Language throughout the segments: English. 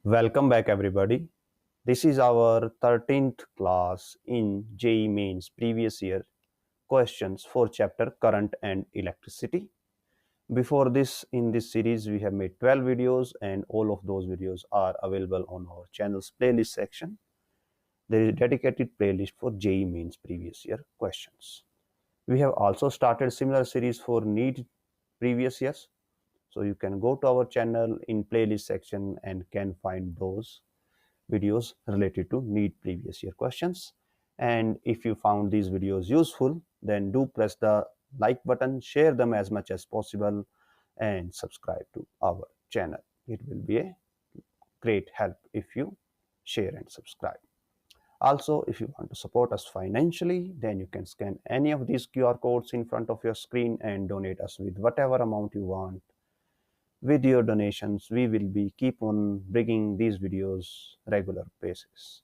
Welcome back everybody. This is our 13th class in JEE mains previous year questions for chapter current and electricity. Before this, in this series we have made 12 videos and all of those videos are available on our channel's playlist section. There is a dedicated playlist for JEE mains previous year questions. We have also started similar series for NEET previous years. So you can go to our channel in playlist section and can find those videos related to NEET previous year questions. And if you found these videos useful, then do press the like button, share them as much as possible, and subscribe to our channel. It will be a great help if you share and subscribe. Also, if you want to support us financially, then you can scan any of these QR codes in front of your screen and donate us with whatever amount you want. With your donations, we will be keep on bringing these videos regular basis.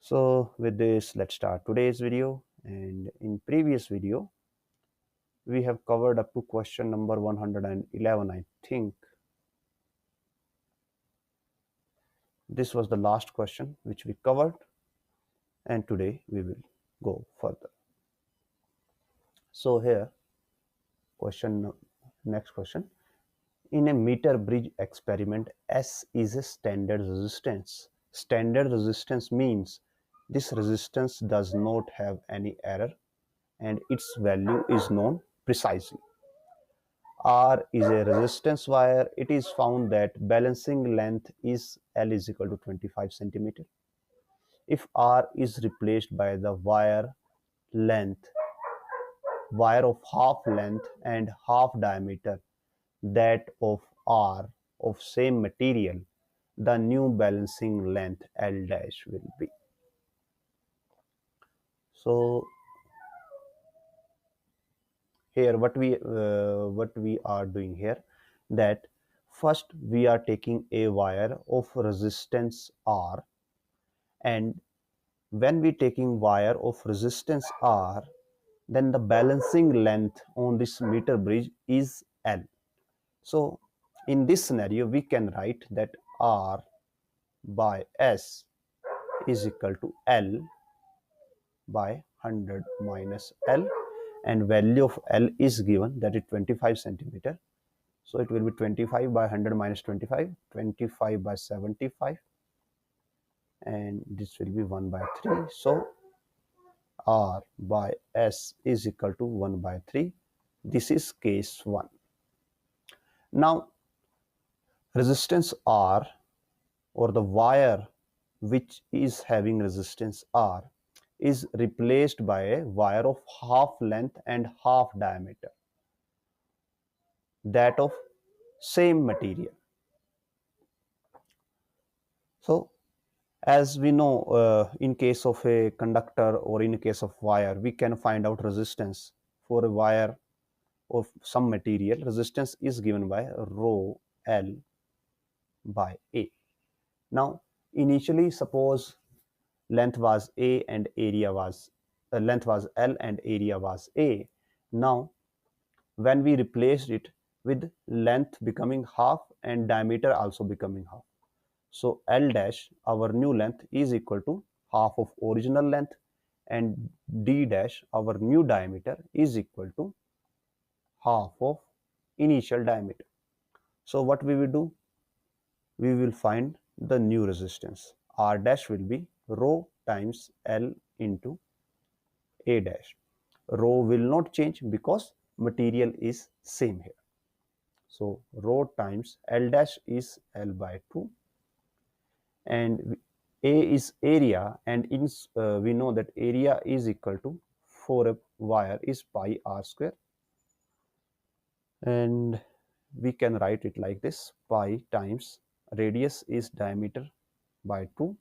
So with this, let's start today's video. And in previous video, we have covered up to question number 111, I think. This was the last question which we covered, and today we will go further. So here, next question. In a meter bridge experiment, S is a standard resistance. Standard resistance means this resistance does not have any error and its value is known precisely. R is a resistance wire. It is found that balancing length is L is equal to 25 centimeter. If R is replaced by the wire of half length and half diameter, that of R of same material, the new balancing length L dash will be. So here what we are doing here, that first we are taking a wire of resistance R, and when we taking wire of resistance R, then the balancing length on this meter bridge is L. So in this scenario we can write that R by S is equal to L by 100 minus L, and value of L is given, that is 25 centimeter. So it will be 25 by 100 minus 25, 25 by 75, and this will be 1 by 3. So R by S is equal to 1 by 3. This is case 1. Now resistance R, or the wire which is having resistance R, is replaced by a wire of half length and half diameter, that of same material. So as we know, in case of a conductor or in case of wire, we can find out resistance for a wire of some material. Resistance is given by rho L by A. Now initially, suppose length was A and area was length was L and area was A. Now when we replaced it with length becoming half and diameter also becoming half, so L dash, our new length, is equal to half of original length, and D dash, our new diameter, is equal to half of initial diameter. So what we will do, we will find the new resistance. R dash will be rho times L into A dash. Rho will not change because material is same here. So rho times L dash is L by 2, and A is area, and we know that area is equal to, for a wire, is pi r square, and we can write it like this: pi times radius is diameter by 2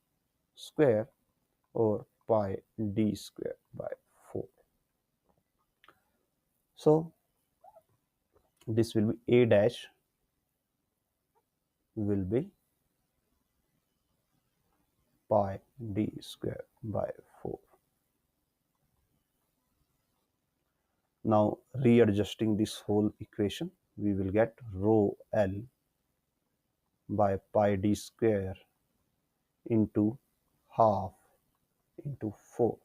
square, or pi d square by 4. So this will be A dash will be pi d square by 4. Now readjusting this whole equation, we will get rho L by pi d square into half into 4.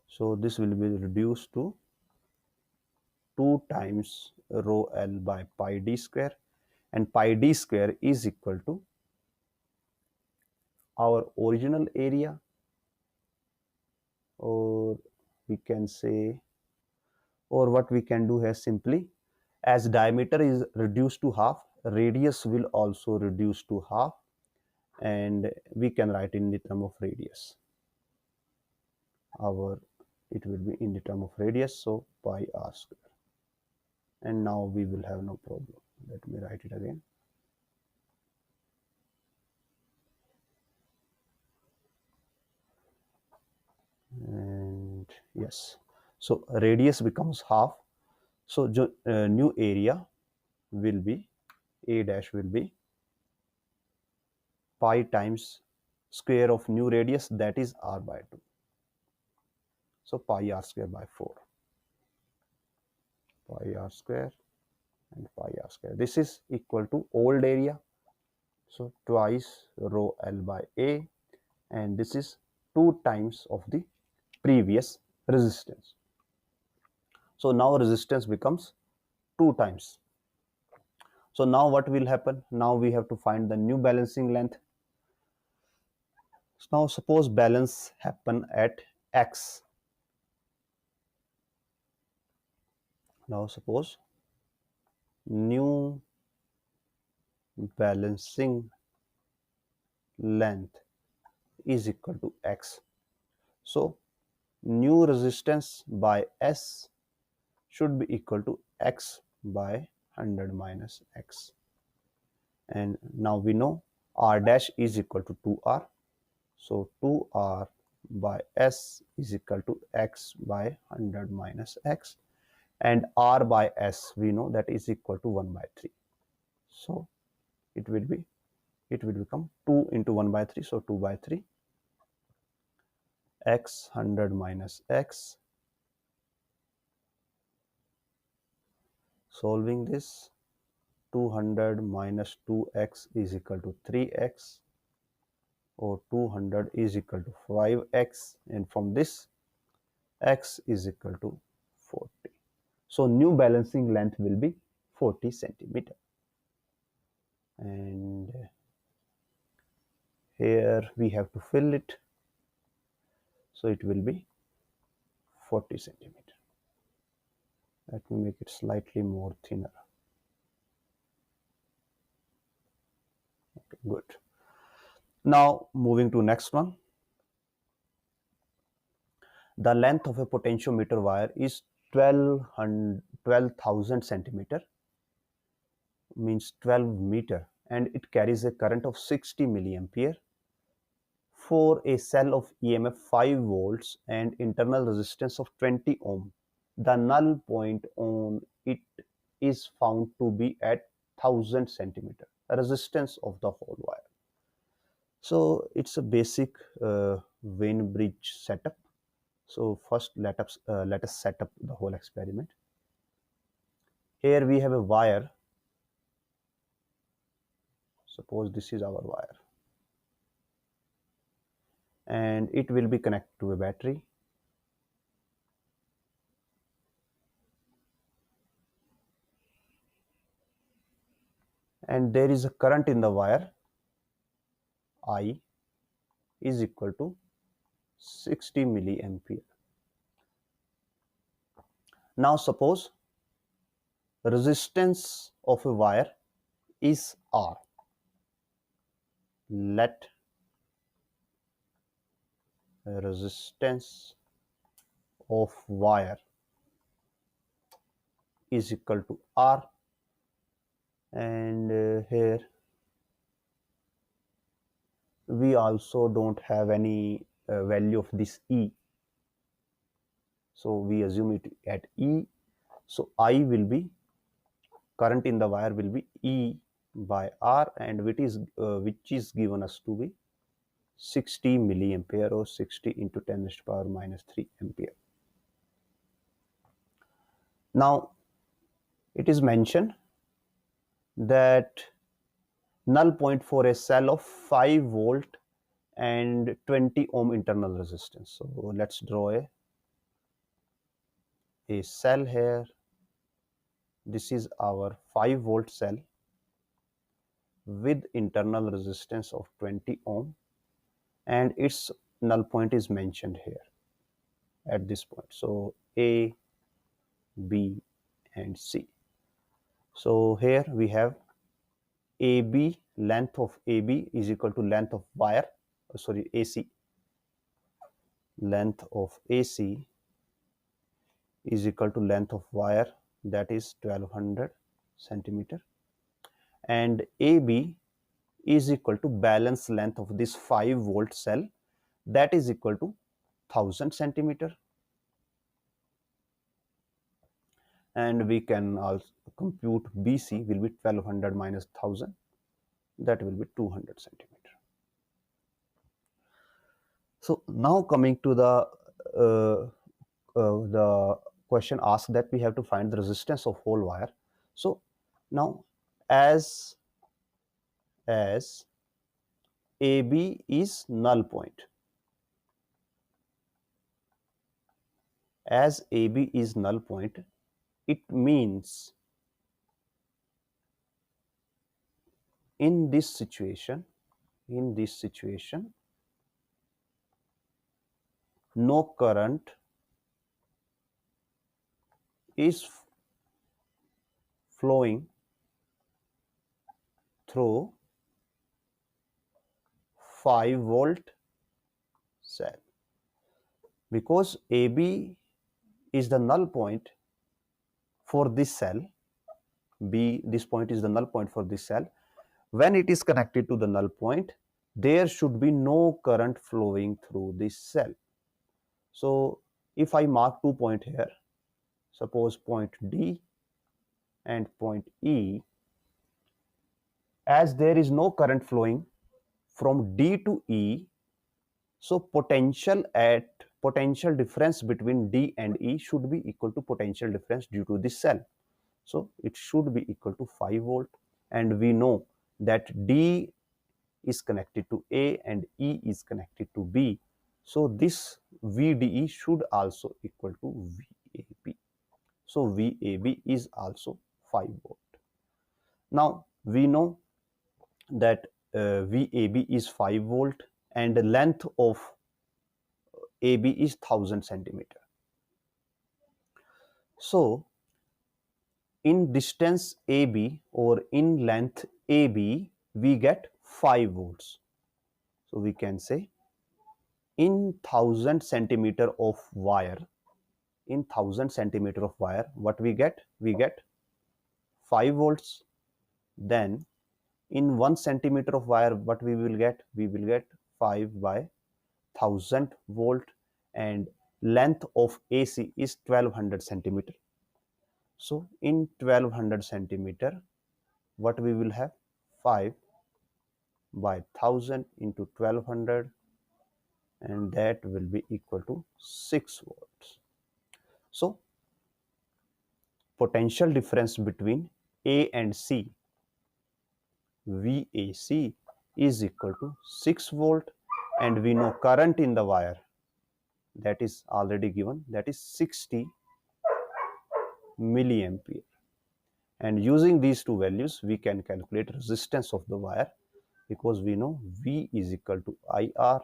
So this will be reduced to 2 times rho L by pi d square, and pi d square is equal to our original area, or we can say, or what we can do here simply, as diameter is reduced to half, radius will also reduce to half, and we can write in the term of radius. It will be in the term of radius, so pi r square. And now we will have no problem. Let me write it again. And yes, so radius becomes half. So new area will be, a dash will be pi times square of new radius, that is r by 2. So pi r square by 4. Pi r square and pi r square. This is equal to old area. So twice rho L by A, and this is 2 times of the previous resistance. So now resistance becomes 2 times. So now what will happen? Now we have to find the new balancing length. So now suppose balance happen at X. Now suppose new balancing length is equal to X. So new resistance by S should be equal to X by 100 minus X. And now we know R dash is equal to 2R. So 2R by S is equal to X by 100 minus X. And R by S we know that is equal to 1 by 3. So it will become 2 into 1 by 3. So 2 by 3. X 100 minus X. Solving this, 200 minus 2x is equal to 3x, or 200 is equal to 5x, and from this x is equal to 40. So new balancing length will be 40 centimeter. And here we have to fill it. So it will be 40 centimeter. Let me make it slightly more thinner. Okay, good. Now moving to next one. The length of a potentiometer wire is 12,000 centimeter, means 12 meter, and it carries a current of 60 milliampere for a cell of EMF 5 volts and internal resistance of 20 ohm. The null point on it is found to be at 1000 centimeter resistance of the whole wire. So it's a basic Vein bridge setup. So first let us set up the whole experiment. Here we have a wire. Suppose this is our wire, and it will be connected to a battery. And there is a current in the wire, I is equal to 60 milliampere. Now suppose resistance of a wire is R. Let resistance of wire is equal to R, and here we also don't have any value of this E, so we assume it at E. So I will be, current in the wire will be E by R, and which is given us to be 60 milliampere, or 60 into 10 to the power minus 3 ampere. Now it is mentioned that null point for a cell of 5 volt and 20 ohm internal resistance. So let's draw a cell here. This is our 5 volt cell with internal resistance of 20 ohm, and its null point is mentioned here at this point. So A, B and C. So here we have AB, length of AB is equal to length of wire, AC. Length of AC is equal to length of wire, that is 1200 centimeter, and AB is equal to balance length of this 5 volt cell, that is equal to 1000 centimeter, and we can also compute BC will be 1200 minus 1000, that will be 200 centimeter. So now coming to the question asked that we have to find the resistance of whole wire. So now as AB is null point, as AB is null point, it means in this situation no current is flowing through 5 volt cell, because AB is the null point for this cell. This point is the null point for this cell. When it is connected to the null point, there should be no current flowing through this cell. So if I mark 2 points here, suppose point D and point E, as there is no current flowing from D to E, so potential difference between D and E should be equal to potential difference due to this cell. So it should be equal to 5 volt, and we know that D is connected to A and E is connected to B. So this VDE should also equal to VAB. So VAB is also 5 volt. Now we know that VAB is 5 volt and the length of AB is 1000 centimeter. So in distance AB or in length AB, we get 5 volts. So we can say in 1000 centimeter of wire, what we get? We get 5 volts. Then in 1 centimeter of wire, what we will get? We will get 5 by 1000 volt, and length of AC is 1200 centimeter. So in 1200 centimeter, what we will have? 5 by 1000 into 1200, and that will be equal to 6 volts. So potential difference between A and C, VAC, is equal to 6 volt, and we know current in the wire, that is already given, that is 60 milliampere. And using these two values, we can calculate resistance of the wire, because we know V is equal to IR,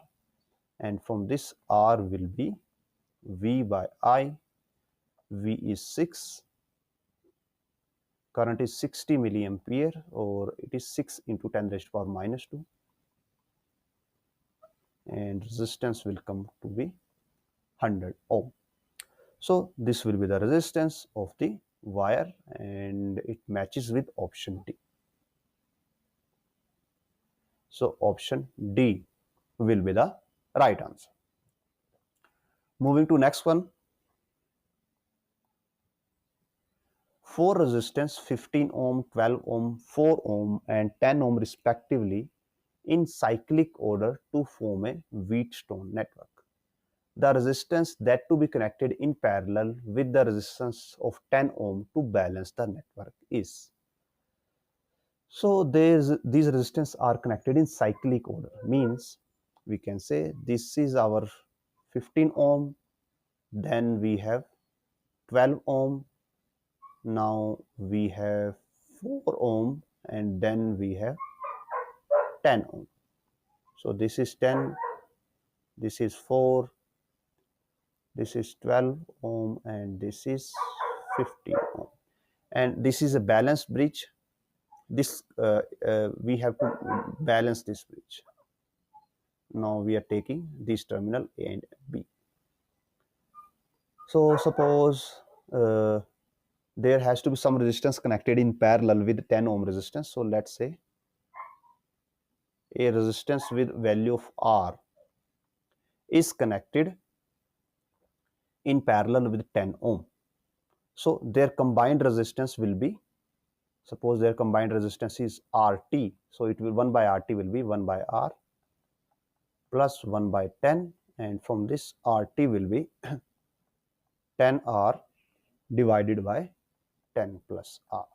and from this R will be V by I. V is 6, current is 60 milliampere, or it is 6 into 10 raised to power minus 2, and resistance will come to be 100 ohm. So this will be the resistance of the wire, and it matches with option D. So option D will be the right answer. Moving to next one. For resistance 15 ohm, 12 ohm, 4 ohm and 10 ohm respectively in cyclic order to form a Wheatstone network, the resistance that to be connected in parallel with the resistance of 10 ohm to balance the network is. So these resistance are connected in cyclic order, means we can say this is our 15 ohm, then we have 12 ohm, now we have 4 ohm, and then we have 10 ohm. So this is 10, this is 4, this is 12 ohm, and this is 15 ohm. And this is a balanced bridge. This we have to balance this bridge. Now we are taking this terminal A and B. So suppose there has to be some resistance connected in parallel with 10 ohm resistance. So let's say a resistance with value of R is connected in parallel with 10 ohm. So their combined resistance will be, suppose their combined resistance is RT. So it will 1 by RT will be 1 by R plus 1 by 10, and from this RT will be 10R divided by 10 plus R.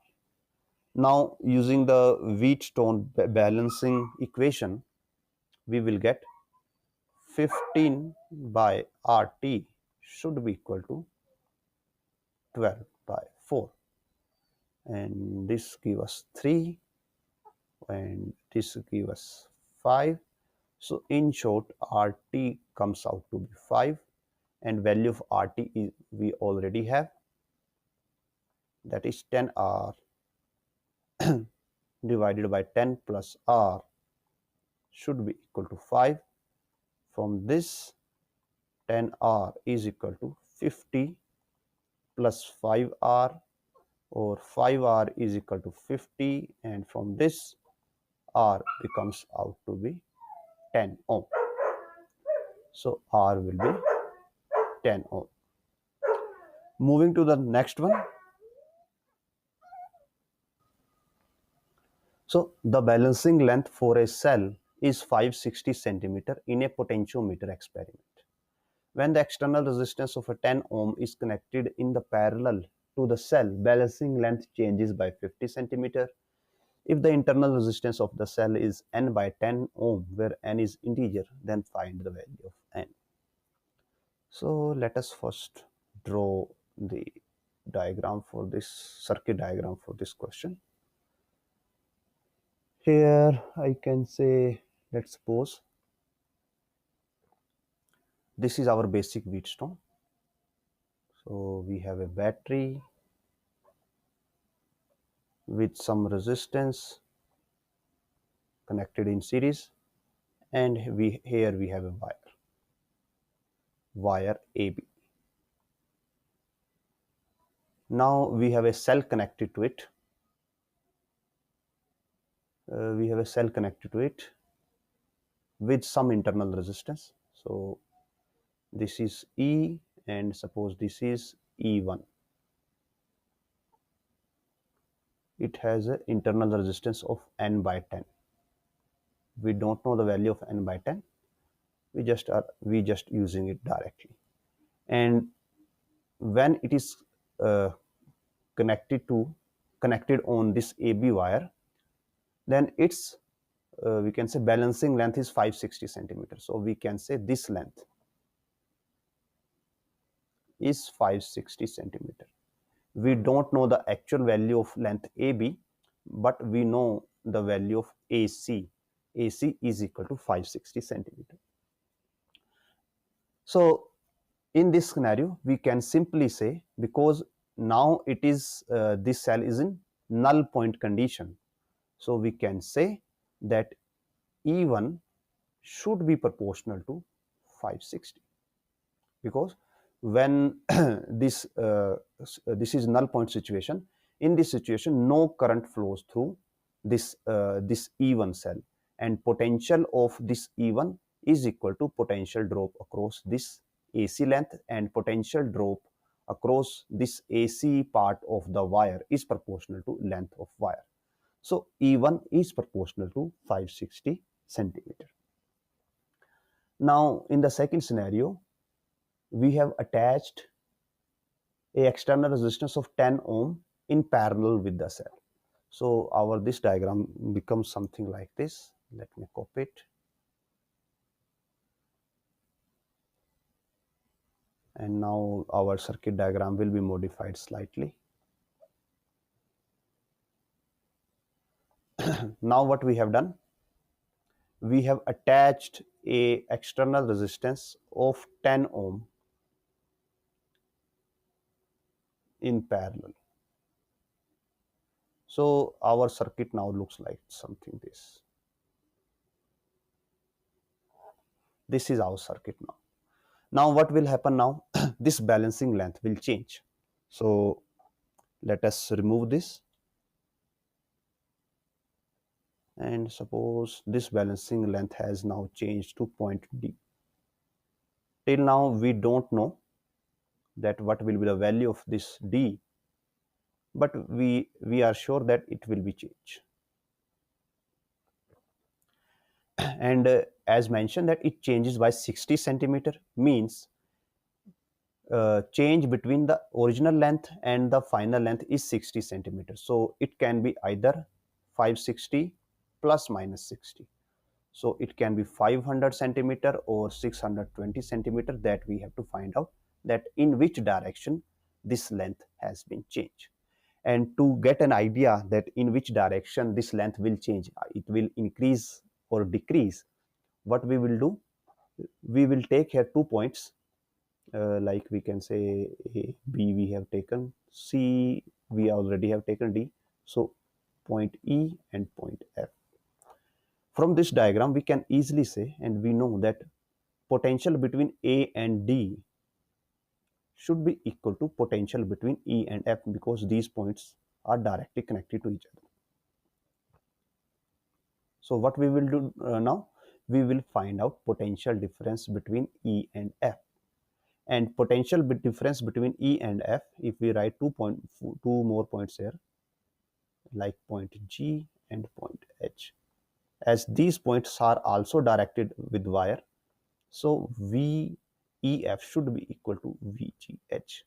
Now using the Wheatstone balancing equation, we will get 15 by RT should be equal to 12 by 4, and this give us 3, and this give us 5. So in short, RT comes out to be 5, and value of RT is we already have, that is 10R divided by 10 plus R should be equal to 5. From this, 10R is equal to 50 plus 5R, or 5R is equal to 50, and from this R becomes out to be 10 ohm. So R will be 10 ohm. Moving to the next one. So the balancing length for a cell is 560 centimeter in a potentiometer experiment. When the external resistance of a 10 ohm is connected in the parallel to the cell, balancing length changes by 50 centimeter. If the internal resistance of the cell is n by 10 ohm, where n is integer, then find the value of n. So let us first draw the diagram for this, circuit diagram for this question. Here I can say, let's suppose this is our basic Wheatstone. So we have a battery with some resistance connected in series, and here we have a wire AB. Now we have a cell connected to it. We have a cell connected to it with some internal resistance. So this is E, and suppose this is E1. It has an internal resistance of n by 10. We don't know the value of n by 10. We just using it directly. And when it is connected on this AB wire, then its we can say balancing length is 560 centimeters. So we can say this length is 560 centimeter. We don't know the actual value of length AB, but we know the value of AC. AC is equal to 560 centimeter. So in this scenario, we can simply say, because now it is this cell is in null point condition, so we can say that E1 should be proportional to 560, because when this is null point situation, in this situation no current flows through this E1 cell, and potential of this E1 is equal to potential drop across this AC length, and potential drop across this AC part of the wire is proportional to length of wire. So E1 is proportional to 560 centimeter. Now in the second scenario, we have attached a external resistance of 10 ohm in parallel with the cell. So our this diagram becomes something like this. Let me copy it, and now our circuit diagram will be modified slightly. Now what we have done, we have attached a external resistance of 10 ohm in parallel. So our circuit now looks like something this. This is our circuit now. Now what will happen now? This balancing length will change. So let us remove this, and suppose this balancing length has now changed to point D. Till now we don't know that what will be the value of this D, but we are sure that it will be changed. And as mentioned that it changes by 60 centimeter, means change between the original length and the final length is 60 centimeters. So it can be either 560 plus minus 60. So it can be 500 centimeter or 620 centimeter, that we have to find out that in which direction this length has been changed. And to get an idea that in which direction this length will change, it will increase or decrease, what we will do, we will take here 2 points, like we can say A, B we have taken, C we already have taken, D. So point E and point F. From this diagram we can easily say, and we know that potential between A and D should be equal to potential between E and F, because these points are directly connected to each other. So what we will do now, we will find out potential difference between E and F. And potential difference between E and F, if we write two more points here, like point G and point H, as these points are also directed with wire, so VEF should be equal to VGH.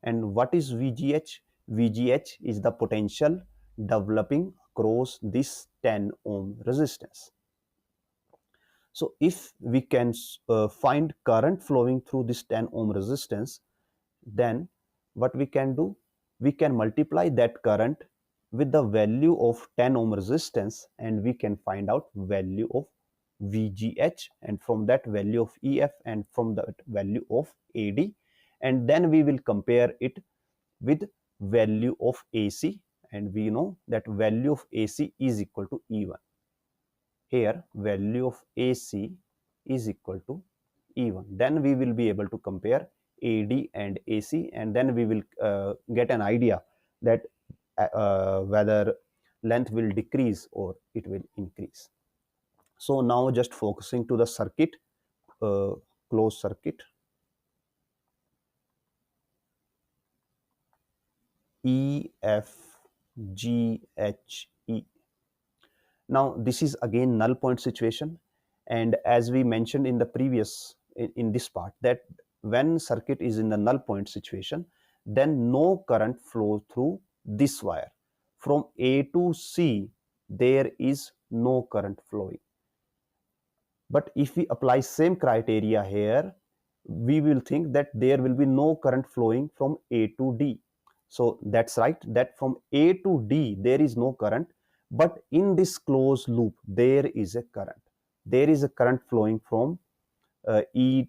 And what is VGH? VGH is the potential developing across this 10 ohm resistance. So if we can find current flowing through this 10 ohm resistance, then what we can do, we can multiply that current with the value of 10 ohm resistance, and we can find out value of VGH, and from that value of EF, and from that value of AD, and then we will compare it with value of AC, and we know that value of AC is equal to E1. Here value of AC is equal to E1. Then we will be able to compare AD and AC, and then we will get an idea that whether length will decrease or it will increase. So now just focusing to the circuit, closed circuit, E, F, G, H, E. Now this is again null point situation, and as we mentioned in the previous in this part, that when circuit is in the null point situation, then no current flows through this wire. From A to C there is no current flowing. But if we apply same criteria here, we will think that there will be no current flowing from A to D. So that's right, that from A to D there is no current, but in this closed loop there is a current. There is a current flowing from E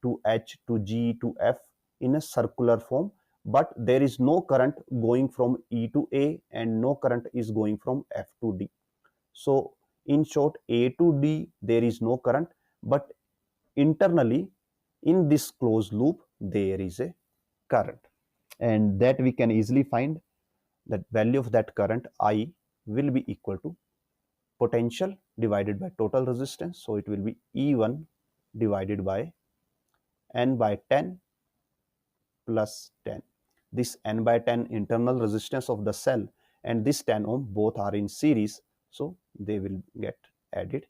to H to G to F in a circular form, but there is no current going from E to A, and no current is going from F to D. So in short, A to D there is no current, but internally in this closed loop there is a current, and that we can easily find that value of that current I will be equal to potential divided by total resistance. So it will be E1 divided by N by 10 plus 10. This N by 10 internal resistance of the cell and this 10 ohm both are in series, so they will get added.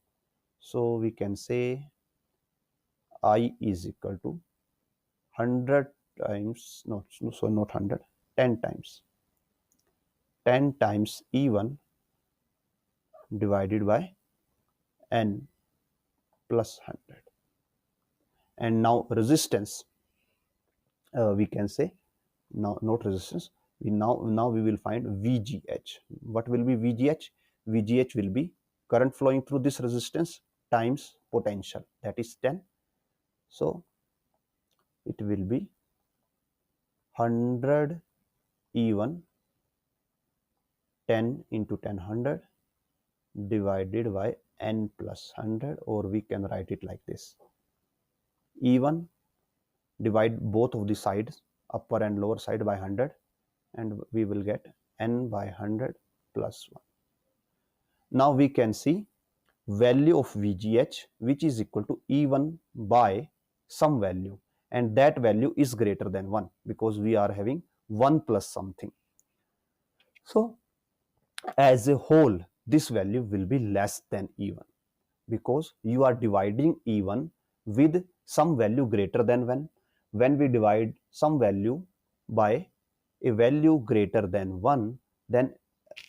So we can say I is equal to 100 times, no, so not 100, 10 times. 10 times E1 divided by n plus 100. And now resistance, we can say, now not resistance, now we will find VGH. What will be VGH? VGH will be current flowing through this resistance times potential, that is 10. So it will be 100 E1 10 into 10 100 divided by n plus 100, or we can write it like this: E1, divide both of the sides, upper and lower side, by 100, and we will get n by 100 plus 1. Now we can see value of VGH, which is equal to E1 by some value, and that value is greater than 1 because we are having 1 plus something. So as a whole, this value will be less than E1 because you are dividing E1 with some value greater than 1. When we divide some value by a value greater than 1, then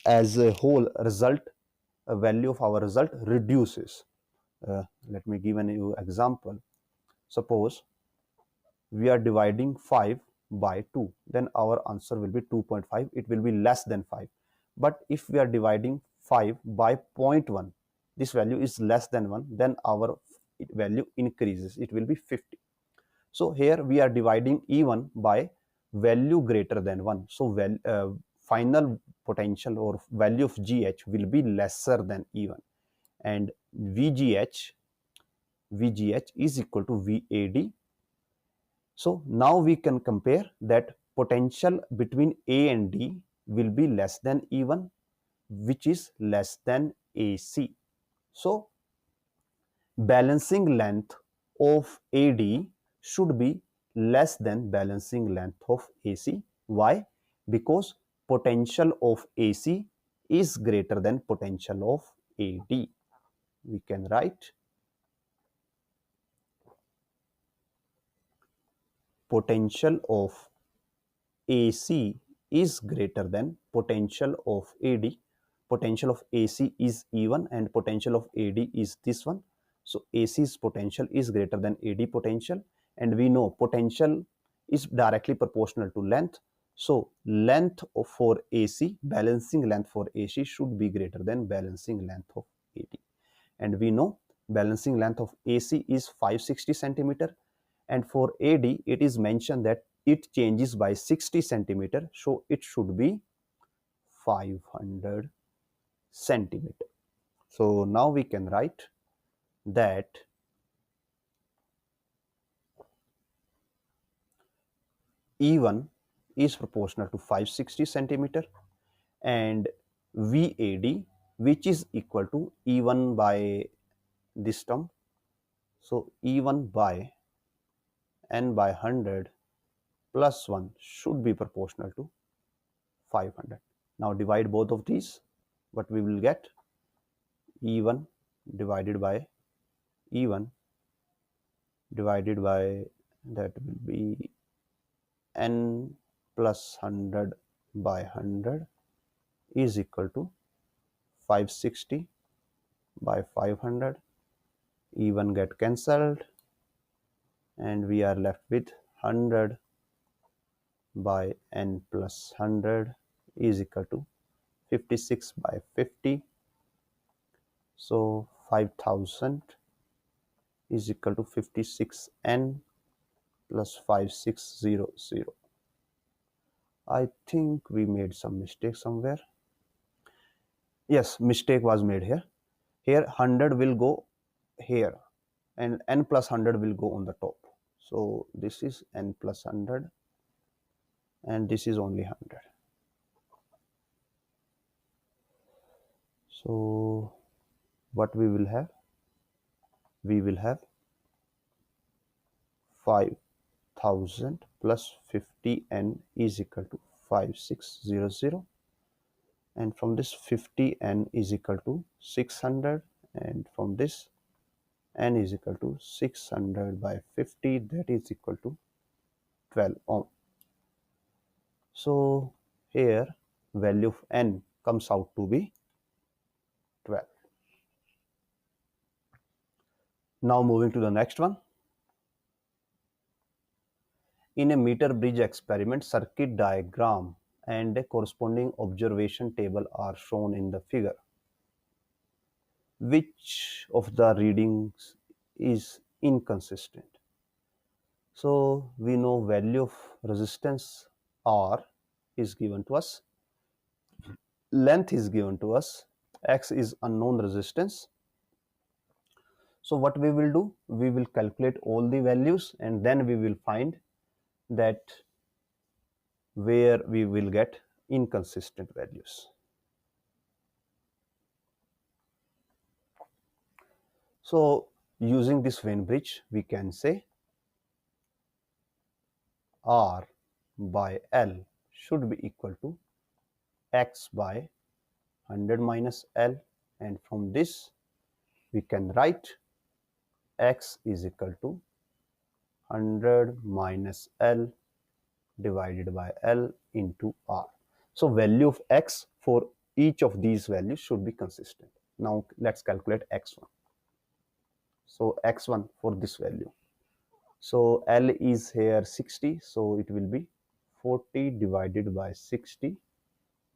as a whole result, a value of our result reduces. Let me give an example. Suppose we are dividing 5 by 2, then our answer will be 2.5. It will be less than 5. But if we are dividing 5 by 0.1, this value is less than 1, then our value increases. It will be 50. So here we are dividing E1 by value greater than 1. So final potential or value of GH will be lesser than E1, and VGH is equal to VAD. So now we can compare that potential between A and D will be less than E1, which is less than AC. So balancing length of AD should be less than balancing length of AC. Why? Because potential of AC is greater than potential of AD. We can write potential of AC is greater than potential of AD. Potential of AC is E1 and potential of AD is this one. So AC's potential is greater than AD potential, and we know potential is directly proportional to length. So length for AC, balancing length for AC should be greater than balancing length of AD. And we know balancing length of AC is 560 centimeter, and for AD it is mentioned that it changes by 60 centimeter, so it should be 500 centimeter. So now we can write that E1 is proportional to 560 centimeter, and VAD, which is equal to E1 by this term, so E1 by n by 100 plus 1 should be proportional to 500. Now divide both of these, what we will get: E1 divided by E1 divided by, that will be n plus 100 by 100 is equal to 560 by 500. E1 get cancelled and we are left with 100 by n plus 100 is equal to 56 by 50. So 5000 is equal to 56n plus 5600. I think we made some mistake somewhere. Yes, mistake was made here. Here 100 will go here and n plus 100 will go on the top. So this is n plus 100 and this is only 100. So what we will have? We will have 5000 plus 50n is equal to 5600, and from this 50n is equal to 600, and from this n is equal to 600 by 50, that is equal to 12 ohm. So here value of n comes out to be 12. Now moving to the next one. In a meter bridge experiment, circuit diagram and a corresponding observation table are shown in the figure. Which of the readings is inconsistent? So we know value of resistance R is given to us, length is given to us, X is unknown resistance. So what we will do, we will calculate all the values and then we will find that where we will get inconsistent values. So using this Venn bridge, we can say R by L should be equal to X by 100 minus L, and from this we can write X is equal to 100 minus L divided by L into R. So value of X for each of these values should be consistent. Now let's calculate X1. So X1 for this value. So L is here 60, so it will be 40 divided by 60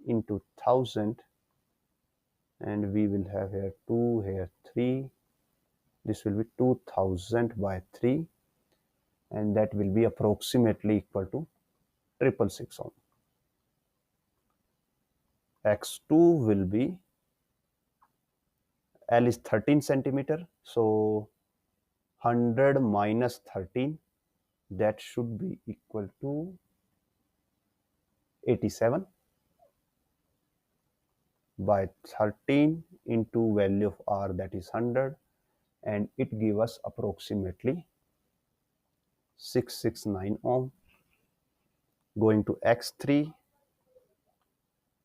into 1000, and we will have here 2, here 3. This will be 2000 by 3, and that will be approximately equal to 666 ohm. X2 will be, L is 13 centimeter, so 100 minus 13, that should be equal to 87 by 13 into value of R, that is 100, and it gives us approximately 669 ohm. Going to X3,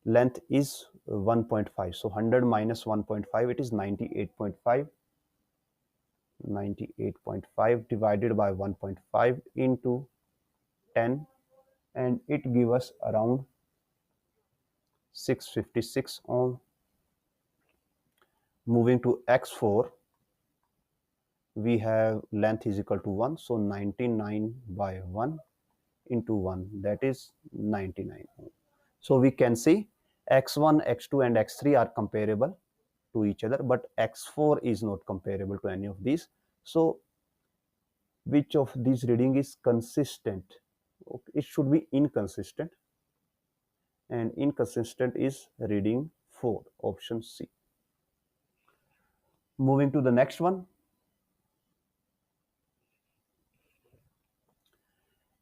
length is 1.5, so 100 minus 1.5, it is 98.5. 98.5 divided by 1.5 into 10, and it gives us around 656 ohm. Moving to X4, we have length is equal to 1, so 99 by 1 into 1, that is 99 ohm. So we can see X1, X2 and X3 are comparable to each other, but X4 is not comparable to any of these. So which of these reading is consistent? Okay, it should be inconsistent, and inconsistent is reading 4, option C. Moving to the next one.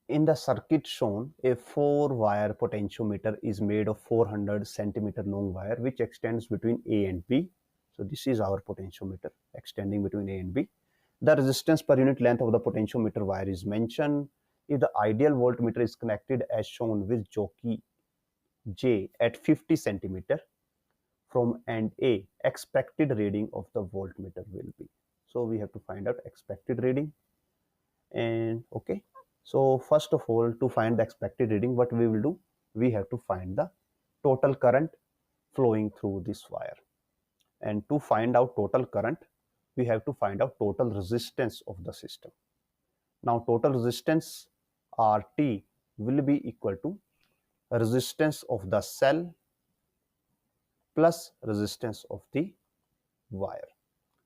In the circuit shown, a 4-wire potentiometer is made of 400 centimeter long wire which extends between A and B. So this is our potentiometer extending between A and B. The resistance per unit length of the potentiometer wire is mentioned. If the ideal voltmeter is connected as shown with jockey J at 50 centimeter from end A, expected reading of the voltmeter will be. So we have to find out expected reading. And okay, so first of all, to find the expected reading, what we will do, we have to find the total current flowing through this wire, and to find out total current, we have to find out total resistance of the system. Now total resistance RT will be equal to resistance of the cell plus resistance of the wire.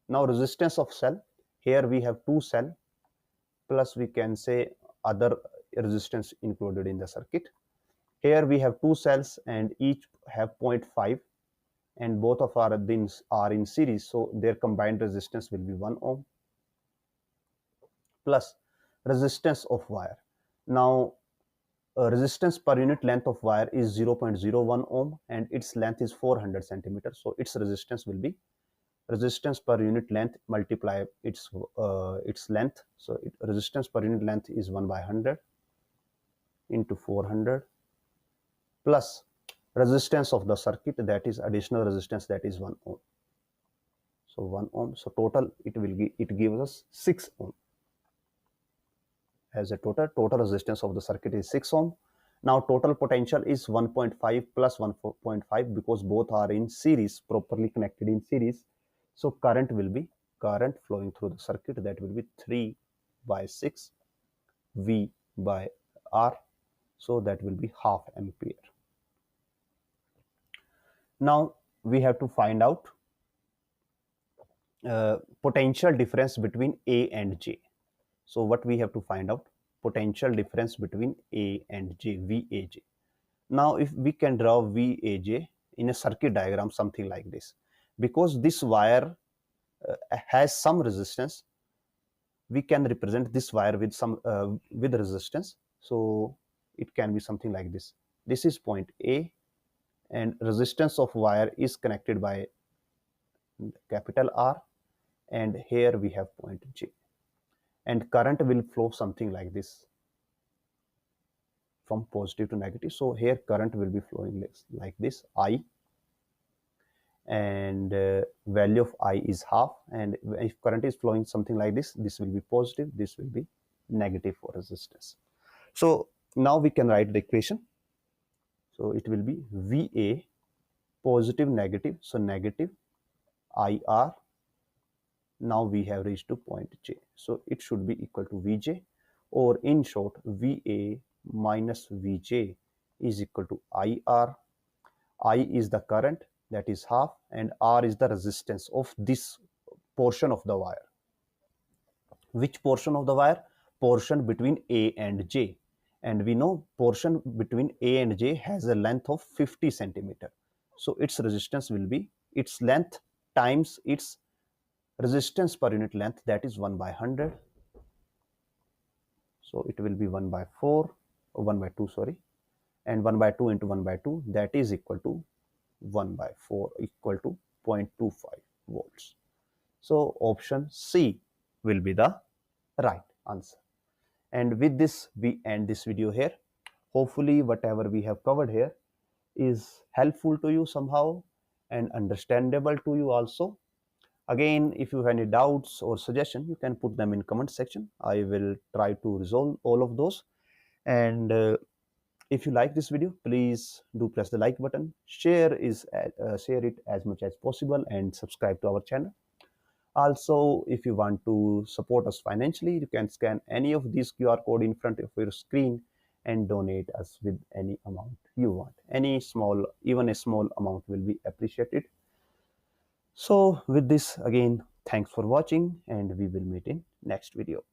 Now resistance of cell, here we have 2 cell plus we can say other resistance included in the circuit. Here we have 2 cells and each have 0.5, and both of our bins are in series, so their combined resistance will be 1 ohm plus resistance of wire. Now resistance per unit length of wire is 0.01 ohm and its length is 400 centimeters, so its resistance will be resistance per unit length multiply its length. So resistance per unit length is 1 by 100 into 400 plus resistance of the circuit, that is additional resistance, that is 1 ohm. So 1 ohm, so total it gives us 6 ohm. As a total resistance of the circuit is 6 ohm. Now total potential is 1.5 plus 1.5 because both are in series, properly connected in series. So current will be current flowing through the circuit, that will be 3 by 6 V by R, so that will be half ampere. Now we have to find out potential difference between A and J. So what we have to find out? Potential difference between A and J, VAJ. Now if we can draw VAJ in a circuit diagram, something like this, because this wire has some resistance, we can represent this wire with some with resistance. So it can be something like this. This is point A, and resistance of wire is connected by capital R, and here we have point J, and current will flow something like this from positive to negative. So here current will be flowing like this, I, and value of I is half, and if current is flowing something like this will be positive, this will be negative for resistance. So now we can write the equation. So it will be VA positive negative, so negative IR. Now we have reached to point J, so it should be equal to VJ, or in short VA minus VJ is equal to IR. I is the current, that is half, and R is the resistance of this portion of the wire. Which portion of the wire? Portion between A and J, and we know portion between A and J has a length of 50 centimeter. So its resistance will be its length times its resistance per unit length, that is 1 by 100. So it will be 1 by 4, or 1 by 2, sorry, and 1 by 2 into 1 by 2, that is equal to 1 by 4, equal to 0.25 volts. So option C will be the right answer. And with this we end this video here. Hopefully whatever we have covered here is helpful to you somehow and understandable to you also. Again, if you have any doubts or suggestion, you can put them in comment section. I will try to resolve all of those. And if you like this video, please do press the like button, share it as much as possible, and subscribe to our channel. Also, if you want to support us financially, you can scan any of these QR code in front of your screen and donate us with any amount you want. Any small, even a small amount will be appreciated. So with this, again, thanks for watching, and we will meet in next video.